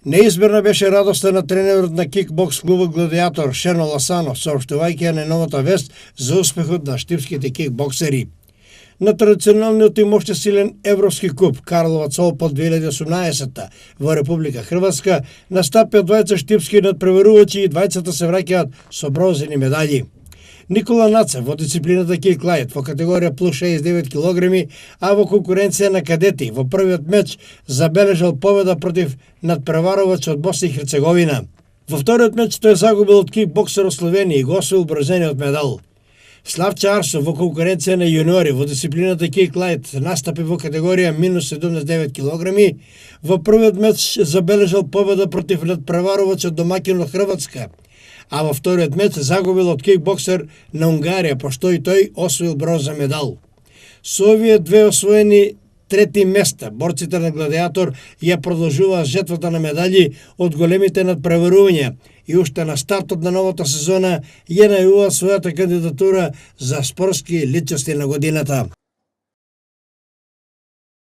Неизберна беше радоста на тренерот на кикбокс клубот Гладиатор Шено Ласанов, соопштувајќи ја најновата вест за успехот на штипските кикбоксери. На традиционалниот и моште силен Европски куп Карловац Опот 2018 во Република Хрватска настапија двајца штипски надпреварувачи и двајцата се враќаат со бронзени медаљи. Никола Нацев во дисциплината кик-лајт во категорија плюс 69 килограми, а во конкуренција на кадети во првиот меч забележал победа против надпреварувач од Босна и Херцеговина. Во вториот меч тој загубил од кикбоксер од Словенија и го освоил бронзениот медал. Славче Арсов во конкуренција на јуниори во дисциплината кик-лајт настапи во категорија минус 79 килограми, во првиот меч забележал победа против надпреварувач од домаќин од Хрватска, а во вториот меч загубил од кикбоксер на Унгарија, пошто и тој освоил бронзен медал. Со овие две освоени трети места, борците на Гладиатор ја продолжуваат жетвата на медаљи од големите надпреварувања и уште на стартот на новата сезона ја најавуваат својата кандидатура за спортски личности на годината.